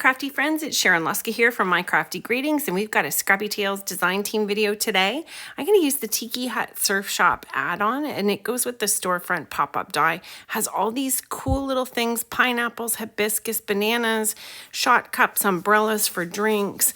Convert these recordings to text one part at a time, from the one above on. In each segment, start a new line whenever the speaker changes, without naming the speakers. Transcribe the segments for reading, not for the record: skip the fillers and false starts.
crafty friends, it's Sharon Luska here from My Crafty Greetings, and we've got a Scrappy Tales design team video today. I'm going to use the Tiki-hut-surf-shop-add-on, and it goes with the storefront pop-up die. Has all these cool little things: pineapples, hibiscus, bananas, shot cups, umbrellas for drinks,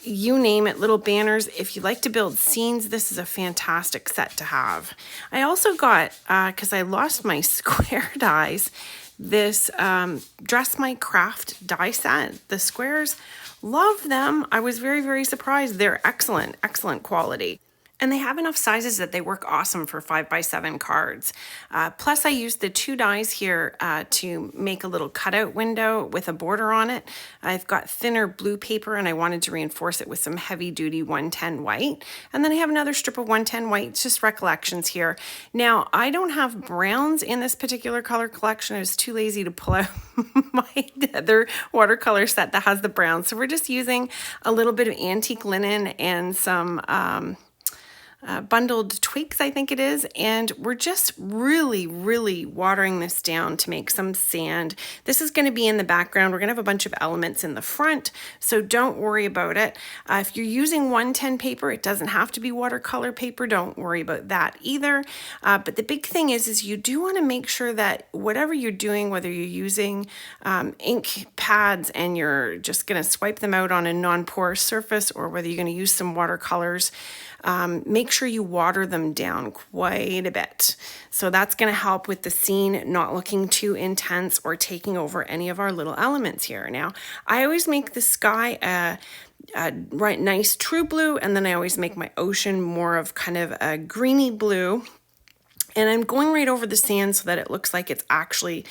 you name it, little banners. If you like to build scenes, this is a fantastic set to have. I also got, because I lost my square dies, this Dress My Craft die set. The squares, love them. I was very, very surprised. They're excellent, excellent quality. And they have enough sizes that they work awesome for 5x7 cards. Plus I used the 2 dies here to make a little cutout window with a border on it. I've got thinner blue paper and I wanted to reinforce it with some heavy duty 110 white. And then I have another strip of 110 white. It's just recollections here. Now I don't have browns in this particular color collection. I was too lazy to pull out my other watercolor set that has the brown. So we're just using a little bit of antique linen and some bundled twigs, I think it is, and we're just really watering this down to make some sand. This is going to be in the background. We're going to have a bunch of elements in the front, so don't worry about it. If you're using 110 paper, it doesn't have to be watercolor paper. Don't worry about that either. But the big thing is you do want to make sure that whatever you're doing, whether you're using ink pads and you're just going to swipe them out on a non-porous surface, or whether you're going to use some watercolors, make sure you water them down quite a bit. So that's going to help with the scene not looking too intense or taking over any of our little elements here. Now, I always make the sky a right nice true blue, and then I always make my ocean more of kind of a greeny blue. And I'm going right over the sand so that it looks like it's actually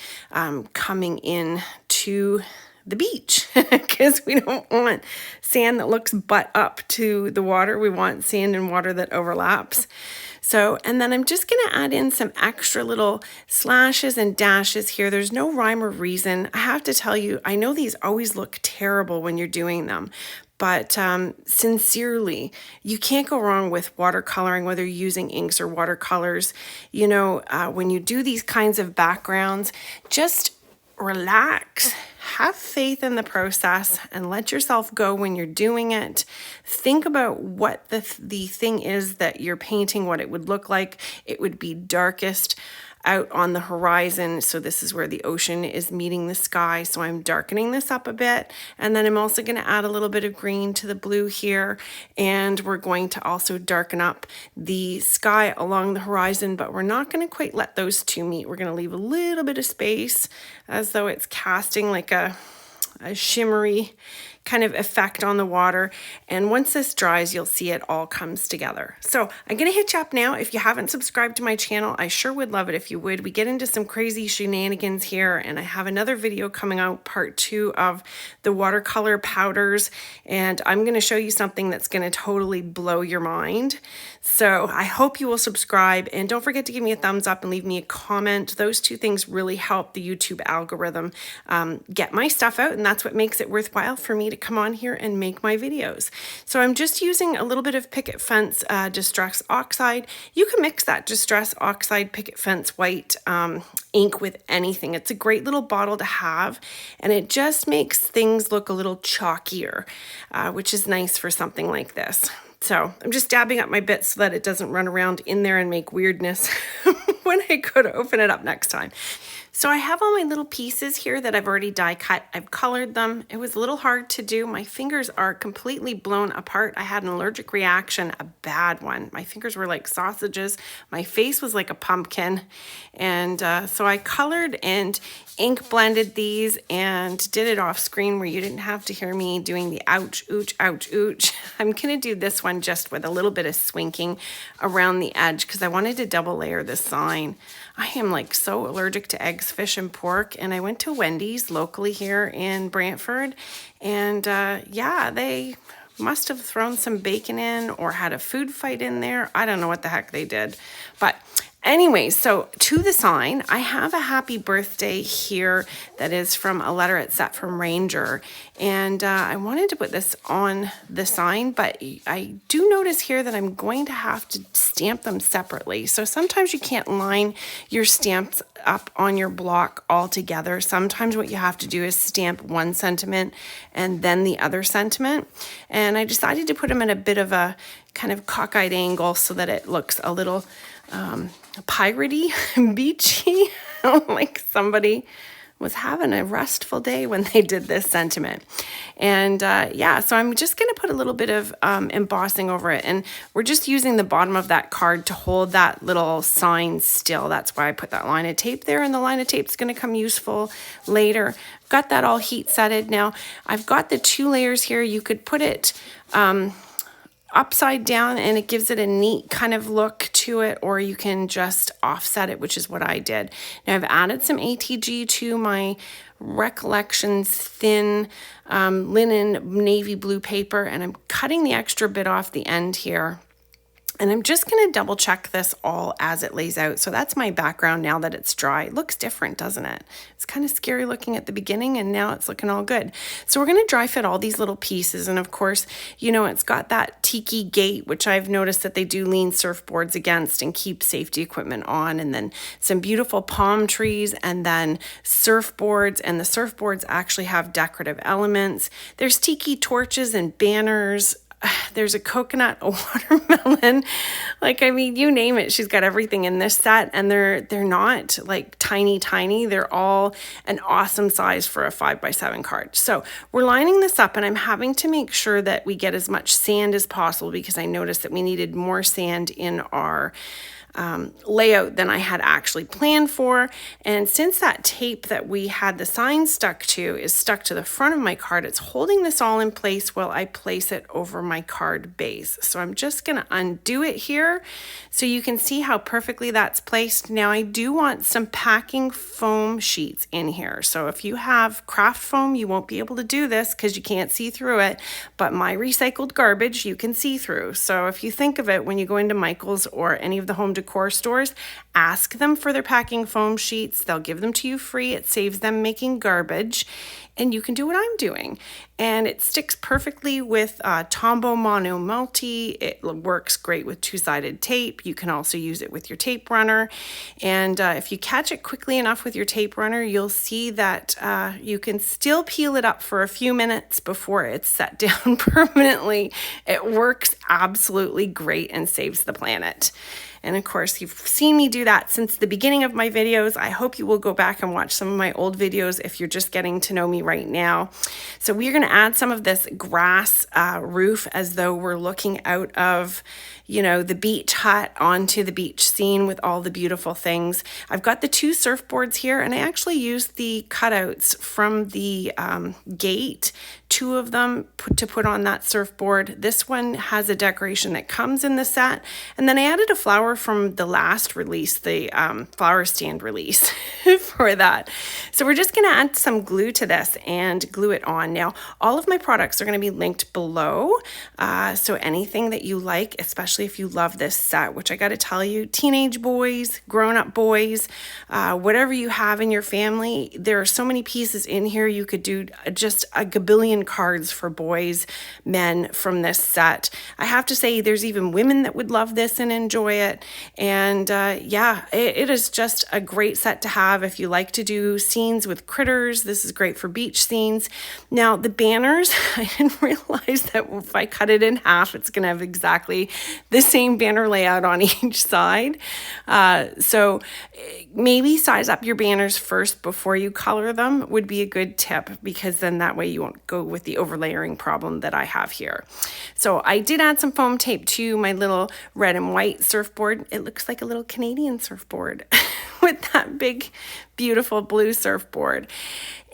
coming in to the beach, because we don't want sand that looks butt up to the water. We want sand and water that overlaps. So, and then I'm just going to add in some extra little slashes and dashes here. There's no rhyme or reason. I have to tell you, I know these always look terrible when you're doing them, but sincerely, you can't go wrong with watercoloring, whether you're using inks or watercolors. You know, when you do these kinds of backgrounds, just relax, have faith in the process, and let yourself go when you're doing it. Think about what the thing is that you're painting, what it would look like. It would be darkest out on the horizon. So this is where the ocean is meeting the sky. So I'm darkening this up a bit. And then I'm also going to add a little bit of green to the blue here. And we're going to also darken up the sky along the horizon, but we're not going to quite let those two meet. We're going to leave a little bit of space as though it's casting like a shimmery kind of effect on the water. And once this dries, you'll see it all comes together. So I'm going to hit you up now. If you haven't subscribed to my channel, I sure would love it if you would. We get into some crazy shenanigans here, and I have another video coming out, part 2 of the watercolor powders, and I'm going to show you something that's going to totally blow your mind. So I hope you will subscribe, and don't forget to give me a thumbs up and leave me a comment. Those 2 things really help the YouTube algorithm get my stuff out, and that's what makes it worthwhile for me to come on here and make my videos. So I'm just using a little bit of Picket Fence Distress Oxide. You can mix that Distress Oxide Picket Fence white ink with anything. It's a great little bottle to have, and it just makes things look a little chalkier, which is nice for something like this. So I'm just dabbing up my bits so that it doesn't run around in there and make weirdness when I go to open it up next time. So I have all my little pieces here that I've already die cut. I've colored them. It was a little hard to do. My fingers are completely blown apart. I had an allergic reaction, a bad one. My fingers were like sausages. My face was like a pumpkin. And so I colored and ink blended these and did it off screen where you didn't have to hear me doing the ouch, ooch, ouch, ooch. I'm gonna do this one just with a little bit of swinking around the edge because I wanted to double layer the sign. I am like so allergic to eggs, fish, and pork, and I went to Wendy's locally here in Brantford, and yeah, they must have thrown some bacon in or had a food fight in there. I don't know what the heck they did, but Anyway, so to the sign, I have a happy birthday here that is from a letter it's set from Ranger. And I wanted to put this on the sign, but I do notice here that I'm going to have to stamp them separately. So sometimes you can't line your stamps up on your block all together. Sometimes what you have to do is stamp one sentiment and then the other sentiment. And I decided to put them at a bit of a kind of cockeyed angle so that it looks a little piratey, beachy, like somebody was having a restful day when they did this sentiment. And yeah, so I'm just going to put a little bit of embossing over it. And we're just using the bottom of that card to hold that little sign still. That's why I put that line of tape there. And the line of tape is going to come useful later. Got that all heat setted. Now I've got the 2 layers here. You could put it upside down and it gives it a neat kind of look to it, or you can just offset it, which is what I did. Now I've added some ATG to my Recollections thin linen navy blue paper, and I'm cutting the extra bit off the end here. And I'm just going to double check this all as it lays out. So that's my background now that it's dry. It looks different, doesn't it? It's kind of scary looking at the beginning, and now it's looking all good. So we're going to dry fit all these little pieces. And of course, you know, it's got that tiki gate, which I've noticed that they do lean surfboards against and keep safety equipment on. And then some beautiful palm trees, and then surfboards. And the surfboards actually have decorative elements. There's tiki torches and banners. There's a coconut, a watermelon, like, I mean, you name it. She's got everything in this set, and they're not like tiny. They're all an awesome size for a 5x7 card. So we're lining this up, and I'm having to make sure that we get as much sand as possible because I noticed that we needed more sand in our layout than I had actually planned for. And since that tape that we had the sign stuck to is stuck to the front of my card, it's holding this all in place while I place it over my card base. So I'm just going to undo it here so you can see how perfectly that's placed. Now I do want some packing foam sheets in here. So if you have craft foam, you won't be able to do this because you can't see through it, but my recycled garbage you can see through. So if you think of it, when you go into Michael's or any of the home decor stores, ask them for their packing foam sheets. They'll give them to you free. It saves them making garbage, and you can do what I'm doing. And it sticks perfectly with Tombow Mono Multi. It works great with 2-sided tape. You can also use it with your tape runner. And if you catch it quickly enough with your tape runner, you'll see that you can still peel it up for a few minutes before it's set down permanently. It works absolutely great and saves the planet. And of course, you've seen me do that since the beginning of my videos. I hope you will go back and watch some of my old videos if you're just getting to know me right now. So we're going to add some of this grass roof as though we're looking out of, you know, the beach hut onto the beach scene with all the beautiful things. I've got the 2 surfboards here, and I actually used the cutouts from the gate, 2 of them to put on that surfboard. This one has a decoration that comes in the set, and then I added a flower from the last release, the flower stand release for that. So we're just going to add some glue to this and glue it on. Now, all of my products are going to be linked below, so anything that you like, especially if you love this set, which I got to tell you, teenage boys, grown-up boys, whatever you have in your family, there are so many pieces in here. You could do just a gabillion cards for boys, men from this set. I have to say, there's even women that would love this and enjoy it. And yeah, it is just a great set to have if you like to do scenes with critters. This is great for beach scenes. Now, the banners, I didn't realize that if I cut it in half, it's going to have exactly the same banner layout on each side. So maybe size up your banners first before you color them would be a good tip, because then that way you won't go with the overlayering problem that I have here. So I did add some foam tape to my little red and white surfboard. It looks like a little Canadian surfboard with that big, beautiful blue surfboard.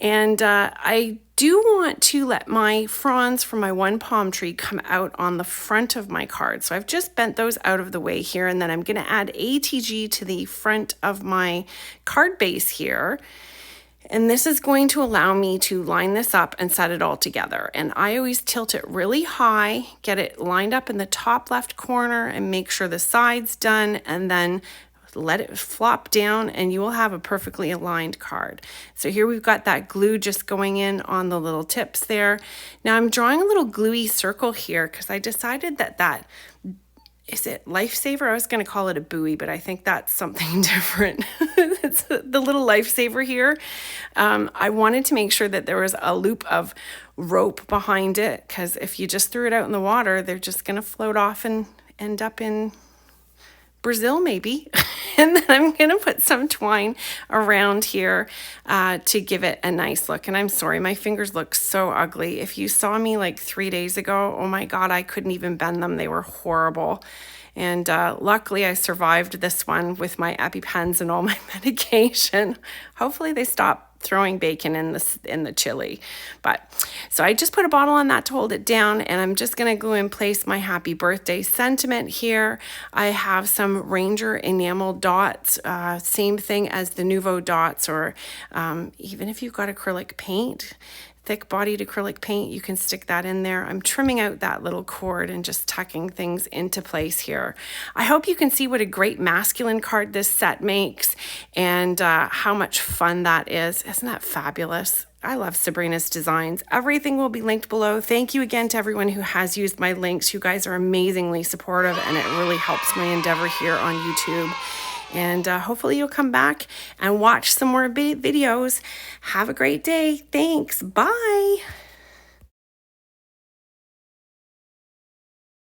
And I do want to let my fronds from my one palm tree come out on the front of my card. So I've just bent those out of the way here, and then I'm going to add ATG to the front of my card base here. And this is going to allow me to line this up and set it all together. And I always tilt it really high, get it lined up in the top left corner, and make sure the side's done, and then let it flop down, and you will have a perfectly aligned card. So here we've got that glue just going in on the little tips there. Now I'm drawing a little gluey circle here because I decided that is it Lifesaver? I was going to call it a buoy, but I think that's something different. It's the little Lifesaver here. I wanted to make sure that there was a loop of rope behind it, because if you just threw it out in the water, they're just going to float off and end up in Brazil maybe. And then I'm going to put some twine around here to give it a nice look. And I'm sorry, my fingers look so ugly. If you saw me like 3 days ago, oh my God, I couldn't even bend them. They were horrible. And luckily I survived this one with my EpiPens and all my medication. Hopefully they stop throwing bacon in the chili. But so I just put a bottle on that to hold it down, and I'm just going to glue in place my happy birthday sentiment here. I have some Ranger enamel dots, same thing as the Nuvo dots, or even if you've got acrylic paint, thick bodied acrylic paint, you can stick that in there. I'm trimming out that little cord and just tucking things into place here. I hope you can see what a great masculine card this set makes, and how much fun that is. Isn't that fabulous? I love Sabrina's designs. Everything will be linked below. Thank you again to everyone who has used my links. You guys are amazingly supportive, and it really helps my endeavor here on YouTube. And hopefully you'll come back and watch some more videos. Have a great day. Thanks. Bye.